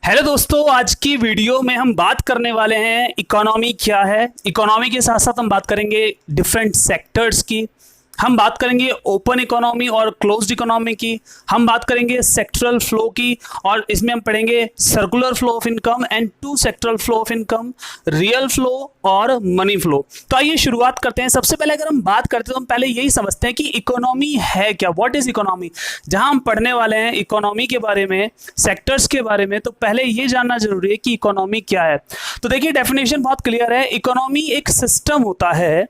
Hello दोस्तों, आज की वीडियो में हम बात करने वाले हैं इकोनॉमी क्या है। इकोनॉमी के साथ साथ हम बात करेंगे डिफरेंट सेक्टर्स की। हम बात करेंगे ओपन इकोनॉमी और क्लोज्ड इकोनॉमी की। हम बात करेंगे सेक्टरल फ्लो की, और इसमें हम पढ़ेंगे circular flow of income and two sectoral flow of income, real flow और मनी फ्लो। तो आइए शुरुआत करते हैं। सबसे पहले अगर हम बात करते हैं तो हम पहले यही समझते हैं कि इकोनॉमी है क्या, व्हाट इज इकोनॉमी। जहां हम पढ़ने वाले हैं इकोनॉमी के बारे में, सेक्टर्स के बारे में, तो पहले ये जानना जरूरी है कि इकोनॉमी क्या है। तो देखिए, डेफिनेशन बहुत क्लियर है। इकोनॉमी एक सिस्टम होता है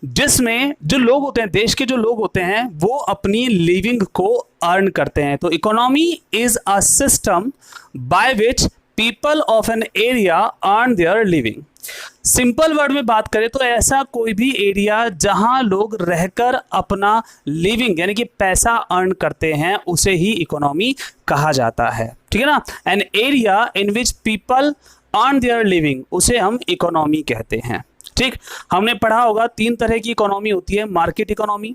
जिसमें जो लोग होते हैं, देश के जो लोग होते हैं, वो अपनी लिविंग को अर्न करते हैं। तो economy is a system by which people of an area earn their living. Simple word में बात करें तो ऐसा कोई भी एरिया जहां लोग रहकर अपना लिविंग यानी कि पैसा अर्न करते हैं, उसे ही इकोनॉमी कहा जाता है। ठीक है ना। An area in which people earn their living, उसे हम इकोनॉमी कहते हैं। ठीक, हमने पढ़ा होगा तीन तरह की इकोनॉमी होती है: market economy,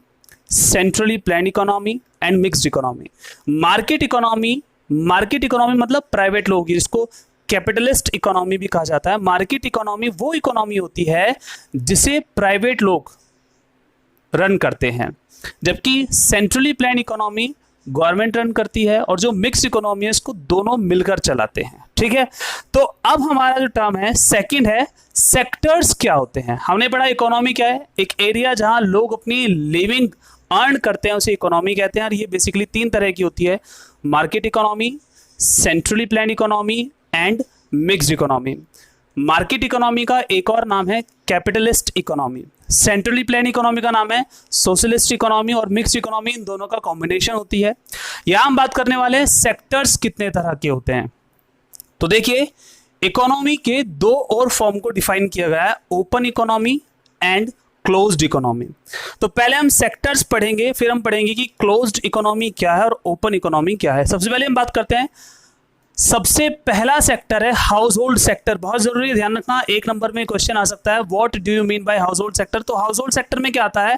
centrally plan economy and mixed economy. Market economy मतलब प्राइवेट लोग, जिसको कैपिटलिस्ट इकोनॉमी भी कहा जाता है। मार्केट इकोनॉमी वो इकोनॉमी होती है जिसे प्राइवेट लोग रन करते हैं, जबकि centrally plan economy government run करती है, और जो मिक्स इकोनॉमी है इसको दोनों मिलकर चलाते हैं। ठीक है। तो अब हमारा जो टर्म है सेकंड है सेक्टर्स क्या होते हैं। हमने पढ़ा इकोनॉमी क्या है, एक एरिया जहां लोग अपनी लिविंग अर्न करते हैं, उसे इकोनॉमी कहते हैं। और ये बेसिकली तीन तरह की होती है: market economy, centrally plan economy and mixed economy. Market economy का एक और नाम है capitalist economy, centrally plan economy का नाम है सोशलिस्ट इकोनॉमी, और मिक्स्ड इकोनॉमी इन दोनों का कॉम्बिनेशन होती है। यहां हम बात करने वाले हैं सेक्टर्स कितने तरह के होते हैं। तो देखिए, इकोनॉमी के दो और फॉर्म को डिफाइन किया गया है: open economy and closed economy. तो पहले हम सेक्टर्स पढ़ेंगे, फिर हम पढ़ेंगे कि क्लोज्ड इकोनॉमी क्या है और ओपन इकोनॉमी क्या है। सबसे पहले हम बात करते हैं, सबसे पहला सेक्टर है हाउस होल्ड सेक्टर। बहुत जरूरी है, ध्यान रखना, एक नंबर में क्वेश्चन आ सकता है, what do you mean bye household sector. तो हाउस होल्ड सेक्टर में क्या आता है,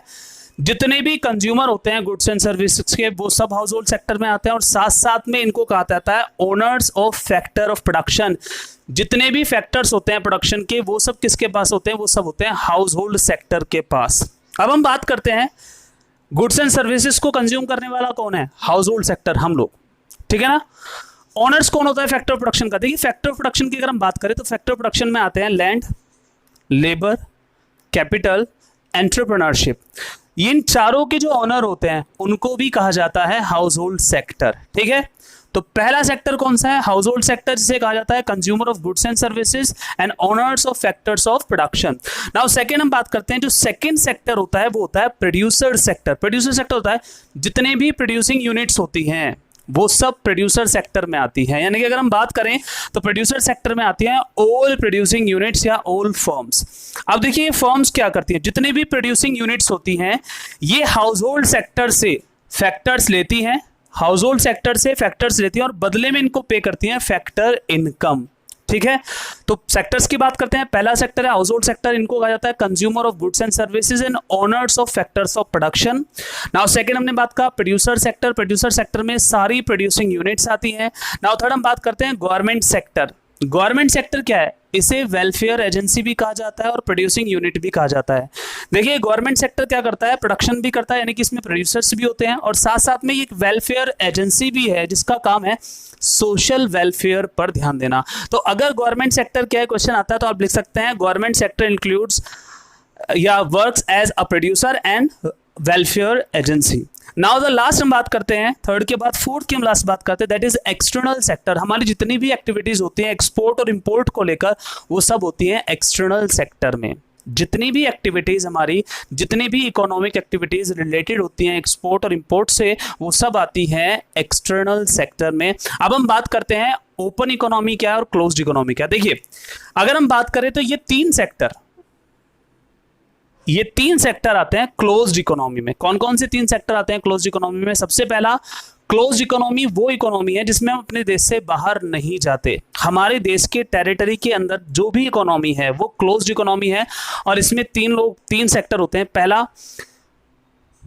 जितने भी कंज्यूमर होते हैं गुड्स एंड सर्विसेज के, वो सब हाउस होल्ड सेक्टर में आते हैं। और साथ साथ में इनको कहा जाता है owners of factor of production. जितने भी फैक्टर्स होते हैं प्रोडक्शन के, वो सब किसके पास होते हैं, वो सब होते हैं हाउस होल्ड सेक्टर के पास। अब हम बात करते हैं गुड्स एंड सर्विसेज को कंज्यूम करने वाला कौन है, हाउस होल्ड सेक्टर, हम लोग। ठीक है ना। ओनर्स कौन होता है फैक्टर ऑफ प्रोडक्शन का। देखिए, फैक्टर ऑफ प्रोडक्शन की अगर हम बात करें तो फैक्टर ऑफ प्रोडक्शन में आते हैं लैंड, लेबर, कैपिटल, एंटरप्रेन्योरशिप। इन चारों के जो ओनर होते हैं उनको भी कहा जाता है हाउस होल्ड सेक्टर। ठीक है। तो पहला सेक्टर कौन सा है, हाउस होल्ड सेक्टर, जिसे कहा जाता है consumer of goods and services and owners of factors of production. Now second हम बात करते हैं, जो सेकंड सेक्टर होता है वो होता है प्रोड्यूसर सेक्टर। प्रोड्यूसर सेक्टर होता है जितने भी प्रोड्यूसिंग यूनिट्स होती हैं वो सब प्रोड्यूसर सेक्टर में आती है। यानी कि अगर हम बात करें तो प्रोड्यूसर सेक्टर में आती हैं ऑल प्रोड्यूसिंग यूनिट्स या ऑल फर्म्स। अब देखिए, ये फर्म्स क्या करती हैं, जितनी भी प्रोड्यूसिंग यूनिट्स होती हैं ये हाउस होल्ड सेक्टर से फैक्टर्स लेती हैं, हाउस होल्ड सेक्टर से फैक्टर्स लेती हैं, और बदले में इनको पे करती हैं फैक्टर इनकम। ठीक है। तो सेक्टर्स की बात करते हैं। पहला सेक्टर है हाउस होल्ड सेक्टर, इनको कहा जाता है consumer of goods and services and owners of factors of production. Now second हमने बात कहा प्रोड्यूसर सेक्टर। प्रोड्यूसर सेक्टर में सारी प्रोड्यूसिंग यूनिट्स आती हैं। नाउ थर्ड हम बात करते हैं गवर्नमेंट सेक्टर। गवर्नमेंट सेक्टर क्या है, इसे वेलफेयर एजेंसी भी कहा जाता है और प्रोड्यूसिंग यूनिट भी कहा जाता है। देखिए, गवर्नमेंट सेक्टर क्या करता है, प्रोडक्शन भी करता है, यानी कि इसमें प्रोड्यूसर्स भी होते हैं, और साथ साथ में एक वेलफेयर एजेंसी भी है जिसका काम है सोशल वेलफेयर पर ध्यान देना। तो अगर गवर्नमेंट सेक्टर क्या है क्वेश्चन आता है तो आप लिख सकते हैं गवर्नमेंट सेक्टर इंक्लूड्स या works as a producer and welfare agency. Now the last हम बात करते हैं, थर्ड के बाद फोर्थ की हम लास्ट बात करते हैं, दैट इज एक्सटर्नल सेक्टर। हमारी जितनी भी एक्टिविटीज होती हैं एक्सपोर्ट और इंपोर्ट को लेकर, वो सब होती हैं एक्सटर्नल सेक्टर में। जितनी भी एक्टिविटीज हमारी, जितनी भी इकोनॉमिक एक्टिविटीज रिलेटेड होती हैं एक्सपोर्ट और इंपोर्ट से, वो सब आती हैं एक्सटर्नल सेक्टर में। अब हम बात करते हैं ओपन इकोनॉमी क्या है और क्लोज्ड इकोनॉमी क्या है। देखिए, अगर हम बात करें तो ये तीन सेक्टर आते हैं क्लोज्ड इकोनॉमी में। कौन कौन से तीन सेक्टर आते हैं क्लोज्ड इकोनॉमी में। सबसे पहला, क्लोज्ड इकोनॉमी वो इकोनॉमी है जिसमें हम अपने देश से बाहर नहीं जाते। हमारे देश के टेरिटरी के अंदर जो भी इकोनॉमी है वो क्लोज्ड इकोनॉमी है, और इसमें तीन सेक्टर होते हैं। पहला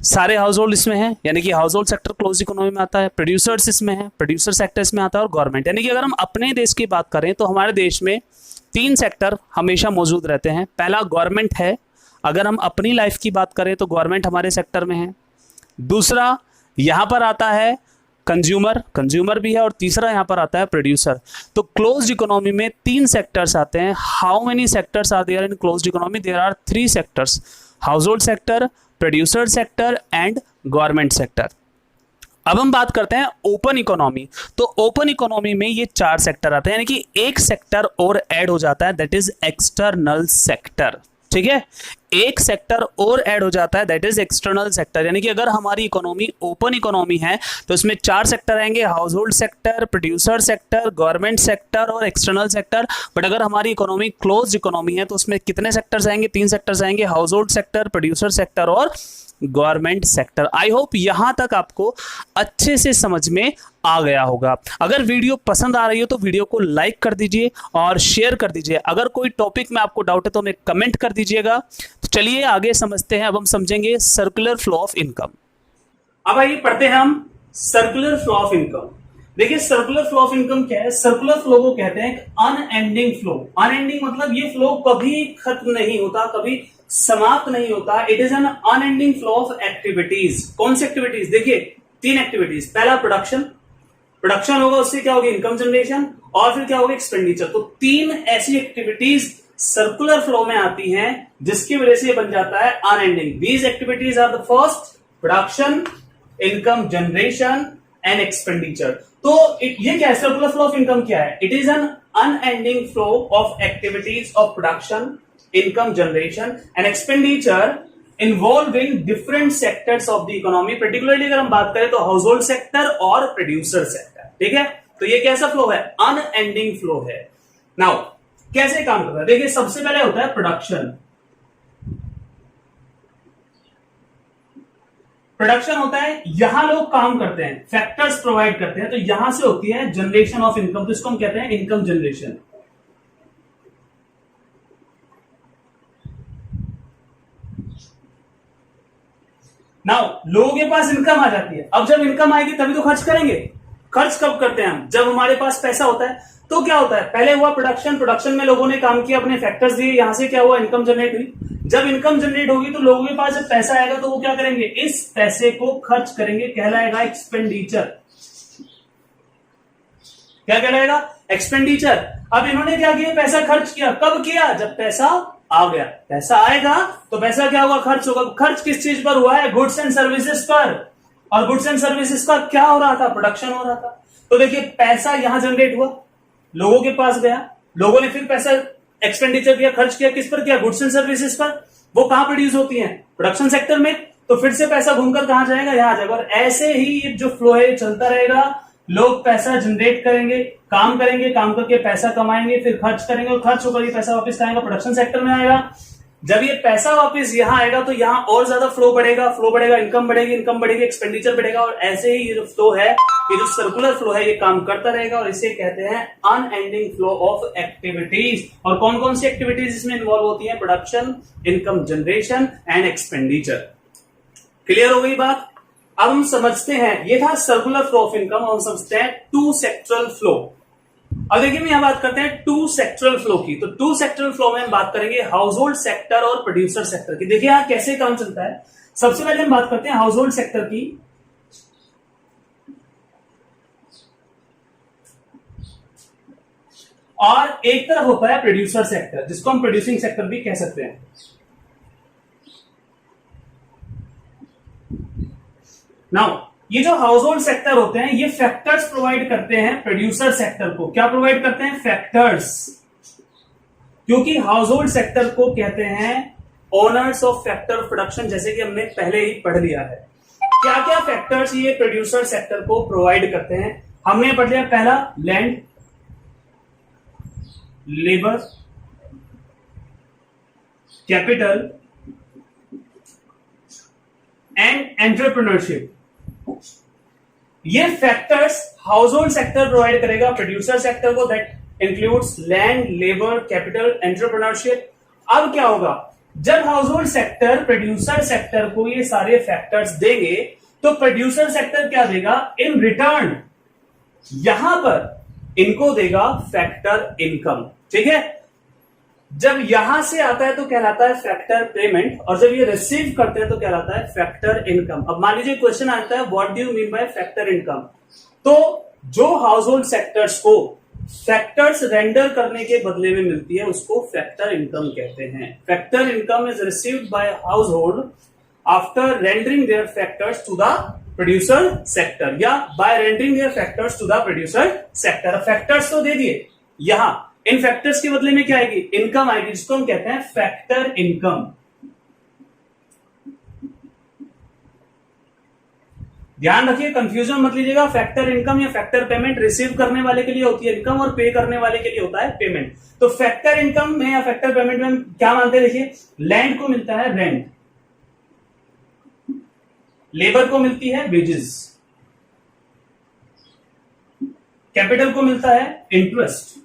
सारे हाउस होल्ड इसमें है, यानी कि house hold sector close economy में आता है। प्रोड्यूसर्स इसमें है, प्रोड्यूसर सेक्टर इसमें आता है, और गवर्नमेंट। यानी कि अगर हम अपने देश की बात करें तो हमारे देश में 3 सेक्टर हमेशा मौजूद रहते हैं। पहला गवर्नमेंट है, अगर हम अपनी लाइफ की बात करें तो गवर्नमेंट हमारे सेक्टर में है। दूसरा यहां पर आता है कंज्यूमर भी है, और तीसरा यहां पर आता है प्रोड्यूसर। तो क्लोज्ड इकोनॉमी में 3 सेक्टर्स आते हैं। How many sectors are there in closed economy? There are 3 sectors, household sector, producer sector and government sector. अब हम बात करते हैं ओपन इकोनॉमी। तो ओपन इकोनॉमी में ये 4 सेक्टर आते हैं, यानी कि एक सेक्टर और ऐड हो जाता है, दैट इज एक्सटर्नल सेक्टर। ठीक है, एक सेक्टर और ऐड हो जाता है, दैट इज एक्सटर्नल सेक्टर। यानी कि अगर हमारी इकोनॉमी ओपन इकोनॉमी है तो इसमें 4 सेक्टर आएंगे, house hold sector, producer sector, government sector और एक्सटर्नल सेक्टर। बट अगर हमारी इकोनॉमी क्लोज इकोनॉमी है तो उसमें कितने सेक्टर्स आएंगे? 3 सेक्टर्स आएंगे, house hold sector, producer sector और गवर्नमेंट सेक्टर। आई होप यहां तक आपको अच्छे से समझ में आ गया होगा। अगर वीडियो पसंद आ रही हो तो वीडियो को लाइक कर दीजिए और शेयर कर दीजिए। अगर कोई टॉपिक में आपको डाउट है तो हमें कमेंट कर दीजिएगा। तो चलिए आगे समझते हैं। अब हम समझेंगे सर्कुलर फ्लो ऑफ इनकम। अब आइए पढ़ते हैं हम सर्कुलर फ्लो ऑफ इनकम। देखिए सर्कुलर फ्लो ऑफ इनकम क्या है? सर्कुलर फ्लो को कहते हैं अनएंडिंग फ्लो। अनएंडिंग मतलब ये फ्लो कभी खत्म नहीं होता, कभी समाप्त नहीं होता। It is an unending flow of activities. कौन सी एक्टिविटीज? देखिए 3 एक्टिविटीज। पहला प्रोडक्शन होगा, उससे क्या होगी? इनकम जनरेशन, और फिर क्या होगा? एक्सपेंडिचर। तो 3 ऐसी एक्टिविटीज सर्कुलर फ्लो में आती हैं जिसकी वजह से बन जाता है unending. These activities are the first production, income generation and expenditure. तो ये क्या है? सर्कुलर फ्लो ऑफ इनकम क्या है? It is an unending flow of activities of production, income generation and expenditure involving different sectors of the economy. Particularly अगर हम बात करें तो हाउस होल्ड सेक्टर और प्रोड्यूसर सेक्टर। ठीक है, तो ये कैसा फ्लो है? अनएंडिंग फ्लो है। नाउ कैसे काम करता है? देखिए सबसे पहले होता है प्रोडक्शन। प्रोडक्शन होता है, यहां लोग काम करते हैं, फैक्टर्स प्रोवाइड करते हैं, तो यहां से होती है जनरेशन ऑफ इनकम। तो इसको हम कहते हैं इनकम जनरेशन। नाउ लोगों के पास इनकम आ जाती है। अब जब इनकम आएगी तभी तो खर्च करेंगे। खर्च कब करते हैं हम? जब हमारे पास पैसा होता है। तो क्या होता है? पहले हुआ प्रोडक्शन में लोगों ने काम किया, अपने फैक्टर्स दिए, यहां से क्या हुआ? इनकम जनरेट हुई। जब इनकम जनरेट होगी तो लोगों के पास जब पैसा आएगा तो वो क्या करेंगे? इस पैसे को खर्च करेंगे, कहलाएगा एक्सपेंडिचर। क्या कहलाएगा? एक्सपेंडिचर। अब इन्होंने क्या किया? पैसा खर्च किया। कब किया? जब पैसा आ गया। पैसा आएगा तो पैसा क्या होगा? खर्च होगा। खर्च किस चीज पर हुआ है? गुड्स एंड सर्विसेज पर। और गुड्स एंड सर्विसेज का क्या हो रहा था? प्रोडक्शन हो रहा था। तो देखिए पैसा यहां जनरेट हुआ, लोगों के पास गया, लोगों ने फिर पैसा एक्सपेंडिचर किया, खर्च किया, किस पर किया? गुड्स एंड सर्विसेज पर। वो कहां प्रोड्यूस होती हैं? प्रोडक्शन सेक्टर में। तो फिर से पैसा घूमकर कहां जाएगा? यहां जाएगा। और ऐसे ही ये जो फ्लो है चलता रहेगा। लोग पैसा जनरेट करेंगे, काम करेंगे, काम करके पैसा कमाएंगे, फिर खर्च करेंगे, और खर्च होकर ये पैसा वापस आएगा, प्रोडक्शन सेक्टर में आएगा। जब ये पैसा वापस यहां आएगा तो यहां और ज्यादा फ्लो बढ़ेगा, इनकम बढ़ेगी, एक्सपेंडिचर बढ़ेगा, और ऐसे ही ये जो फ्लो है, ये जो सर्कुलर फ्लो है, ये काम करता रहेगा। और इसे कहते हैं अनएंडिंग फ्लो ऑफ एक्टिविटीज। और कौन कौन सी एक्टिविटीज इसमें इन्वॉल्व होती है? Production, income generation and expenditure. Clear हो गई बात? अब हम समझते हैं, ये था सर्कुलर फ्लो ऑफ इनकम। हम समझते हैं टू सेक्टरल फ्लो। अब देखिए हम यहां बात करते हैं टू सेक्टरल फ्लो की। तो टू सेक्टरल फ्लो में हम बात करेंगे हाउस होल्ड सेक्टर और प्रोड्यूसर सेक्टर की। देखिए यहां कैसे काम चलता है। सबसे पहले हम बात करते हैं हाउस होल्ड सेक्टर की। और एक तरफ होता है प्रोड्यूसर सेक्टर, जिसको हम प्रोड्यूसिंग सेक्टर भी कह सकते हैं। नाउ ये जो हाउस होल्ड सेक्टर होते हैं, ये फैक्टर्स प्रोवाइड करते हैं प्रोड्यूसर सेक्टर को। क्या प्रोवाइड करते हैं? फैक्टर्स। क्योंकि हाउस होल्ड सेक्टर को कहते हैं owners of factor of production, जैसे कि हमने पहले ही पढ़ लिया है। क्या क्या फैक्टर्स ये प्रोड्यूसर सेक्टर को प्रोवाइड करते हैं? हमने पढ़ लिया। पहला land, labour, capital and entrepreneurship. ये factors household sector provide करेगा प्रोड्यूसर सेक्टर को। That includes land, labour, capital, entrepreneurship. अब क्या होगा? जब household sector producer sector को ये सारे फैक्टर्स देंगे तो प्रोड्यूसर सेक्टर क्या देगा इन रिटर्न, यहां पर इनको देगा फैक्टर इनकम। ठीक है, जब यहां से आता है तो कहलाता है फैक्टर पेमेंट, और जब ये रिसीव करते हैं तो कहलाता है फैक्टर इनकम। अब मान लीजिए क्वेश्चन आता है what do you mean by factor income, तो जो हाउस होल्ड सेक्टर्स को फैक्टर्स रेंडर करने के बदले में मिलती है उसको फैक्टर इनकम कहते हैं। Factor income is received by household after rendering their factors to the producer sector, या by rendering their factors to the producer sector. Factors तो दे दिए, यहां इन फैक्टर्स के बदले में क्या आएगी, इनकम आएगी, जिसको हम कहते हैं फैक्टर इनकम। ध्यान रखिए, कंफ्यूजन मत लीजिएगा, फैक्टर इनकम या फैक्टर पेमेंट रिसीव करने वाले के लिए होती है इनकम और पे करने वाले के लिए होता है पेमेंट। तो फैक्टर इनकम में या फैक्टर पेमेंट में हम क्या मानते हैं, देखिए लैंड को मिलता है रेंट, लेबर को मिलती है वेजेस, कैपिटल को मिलता है इंटरेस्ट,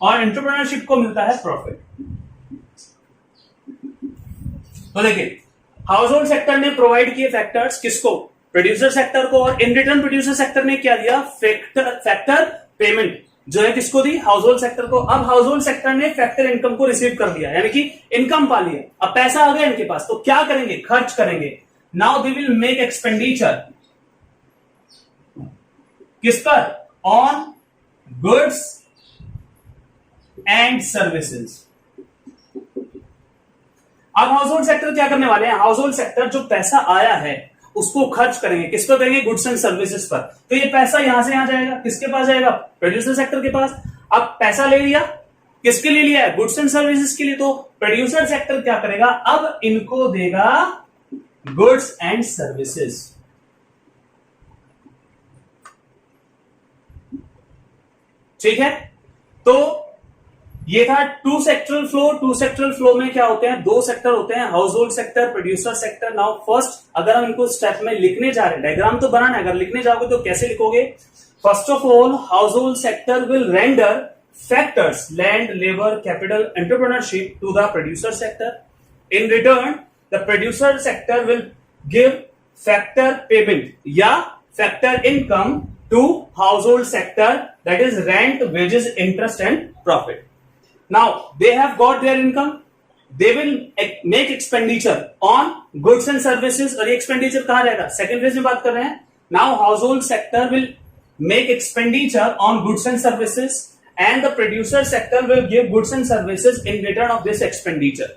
और एंटरप्रेन्योरशिप को मिलता है प्रॉफिट। तो देखिए हाउस होल्ड सेक्टर ने प्रोवाइड किए फैक्टर्स किसको, प्रोड्यूसर सेक्टर को, और इन रिटर्न प्रोड्यूसर सेक्टर ने क्या दिया, फैक्टर पेमेंट जो है किसको दी, हाउस होल्ड सेक्टर को। अब हाउस होल्ड सेक्टर ने फैक्टर इनकम को रिसीव कर लिया, यानी कि इनकम पा लिया, अब पैसा आ गया इनके पास, तो क्या करेंगे, खर्च करेंगे। Now they will make expenditure किस पर, ऑन गुड्स एंड सर्विसेज। अब हाउस होल्ड सेक्टर क्या करने वाले हैं, हाउस होल्ड सेक्टर जो पैसा आया है उसको खर्च करेंगे, किस पर करेंगे, गुड्स एंड सर्विसेज पर। तो ये पैसा यहां से यहां जाएगा, किसके पास जाएगा, प्रोड्यूसर सेक्टर के पास। अब पैसा ले लिया, किसके लिए लिया है, गुड्स एंड सर्विसेज के लिए। तो प्रोड्यूसर सेक्टर क्या करेगा, अब इनको देगा गुड्स एंड सर्विसेज। ठीक है, तो ये था two sectoral flow. Two sectoral flow में क्या होते हैं, दो सेक्टर होते हैं, household sector, producer sector. Now first अगर हम इनको स्टेप में लिखने जा रहे हैं, डायग्राम तो बनाना है, अगर लिखने जाओगे तो कैसे लिखोगे, first of all household sector will render factors land, labour, capital, entrepreneurship to the producer sector. In return the producer sector will give factor payment या factor income to household sector, that is rent, wages, interest and profit. Now they have got their income, they will make expenditure on goods and services, और ये expenditure कहां जाएगा, second phase में बात कर रहे हैं। Now household sector will make expenditure on goods and services and the producer sector will give goods and services in return of this expenditure।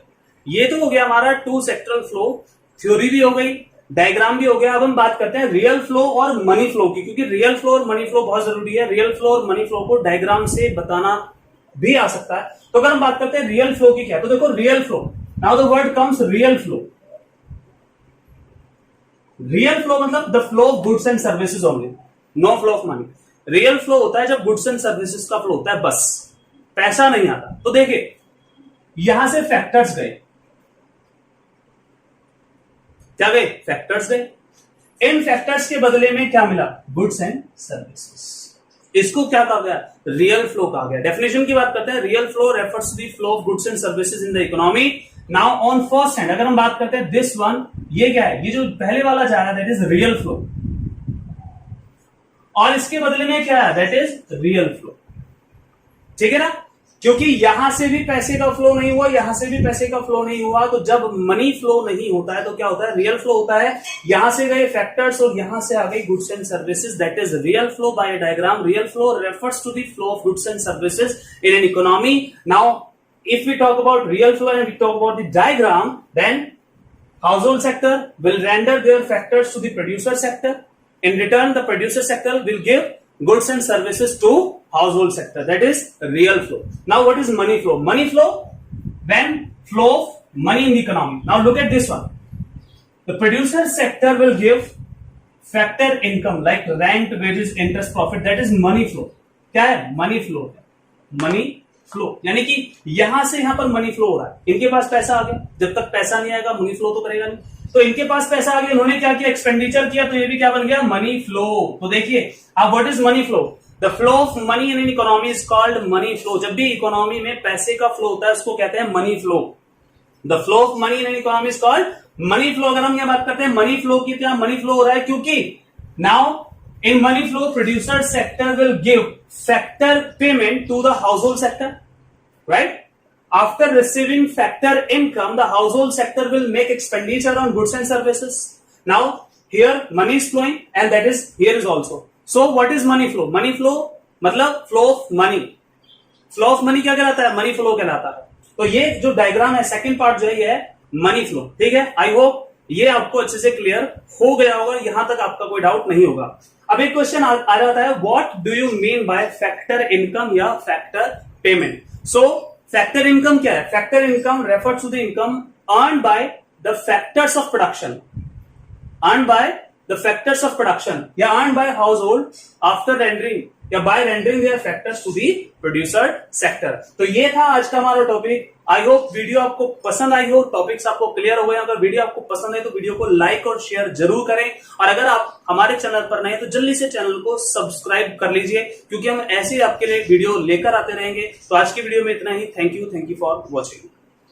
ये तो हो गया हमारा टू सेक्टरल फ्लो, थ्योरी भी हो गई, डायग्राम भी हो गया। अब हम बात करते हैं रियल फ्लो और मनी फ्लो की, क्योंकि रियल फ्लो और मनी फ्लो बहुत जरूरी है। रियल फ्लो और मनी फ्लो को डायग्राम से बताना भी आ सकता है। तो अगर हम बात करते हैं रियल फ्लो की क्या, तो देखो real flow, now the word comes real flow. Real flow मतलब the flow of goods and services only, no flow of money. Real flow होता है जब गुड्स एंड सर्विसेज का फ्लो होता है, बस पैसा नहीं आता। तो देखिए यहां से फैक्टर्स गए, क्या गए, फैक्टर्स गए। इन फैक्टर्स के बदले में क्या मिला, गुड्स एंड सर्विसेज। इसको क्या कहा गया, रियल फ्लो कहा गया। डेफिनेशन की बात करते हैं, real flow refers to the flow of goods and services in the economy. Now on first hand अगर हम बात करते हैं दिस वन, ये क्या है, ये जो पहले वाला जा रहा है दैट इज रियल फ्लो, और इसके बदले में क्या है, दैट इज रियल फ्लो। ठीक है ना, क्योंकि यहां से भी पैसे का फ्लो नहीं हुआ, यहां से भी पैसे का फ्लो नहीं हुआ, तो जब मनी फ्लो नहीं होता है तो क्या होता है, रियल फ्लो होता है। यहां से गए फैक्टर्स और यहां से आ गई goods and services, that is real flow by diagram. Real flow refers to the flow of goods and services in an economy. Now if we talk about real flow and we talk about the diagram, then household sector will render their factors to the producer sector. In return, the producer sector will give goods and services to household sector. That is real flow. Now, what is money flow? Money flow, when flow of money in the economy. Now, look at this one. The producer sector will give factor income like rent, wages, interest, profit. That is money flow. क्या है? Money flow. Money flow. यानी कि यहां से यहां पर money flow हो रहा है। इनके पास पैसा आ गया, जब तक पैसा नहीं आएगा मनी फ्लो तो करेगा नहीं। तो इनके पास पैसा आ गया, इन्होंने क्या किया, एक्सपेंडिचर किया, तो ये भी क्या बन गया, मनी फ्लो। तो देखिए अब what is money flow, the flow of money in an economy is called money flow. जब भी इकोनॉमी में पैसे का फ्लो होता है उसको कहते हैं money flow. The flow of money in an economy is called money flow. अगर हम यह बात करते हैं मनी फ्लो की, तो मनी फ्लो हो रहा है क्योंकि now in money flow producer sector will give factor payment to the household sector, right? After receiving factor income, the household sector will make expenditure on goods and services. Now, here money is flowing, and that is here is also. So, what is money flow? Money flow मतलब flow of money. Flow of money क्या कहलाता है? Money flow कहलाता है। तो ये जो diagram है, सेकंड पार्ट जो है ये है मनी फ्लो, ठीक है? आई होप ये आपको अच्छे से क्लियर हो गया होगा, यहां तक आपका कोई डाउट नहीं होगा। अब एक क्वेश्चन आ जाता है, what do you mean by factor income या factor payment? So factor income क्या है? Factor income refers to the income earned by the factors of production, earned by the factors of production या earned by household after rendering या by rendering their factors to the producer sector. तो ये था आज का हमारा topic. I hope video आपको पसंद आई हो, टॉपिक्स आपको क्लियर हो गए। अगर वीडियो आपको पसंद है तो वीडियो को लाइक और शेयर जरूर करें, और अगर आप हमारे चैनल पर नए तो जल्दी से चैनल को सब्सक्राइब कर लीजिए, क्योंकि हम ऐसे ही आपके लिए वीडियो लेकर आते रहेंगे। तो आज की वीडियो में इतना ही। Thank you for watching.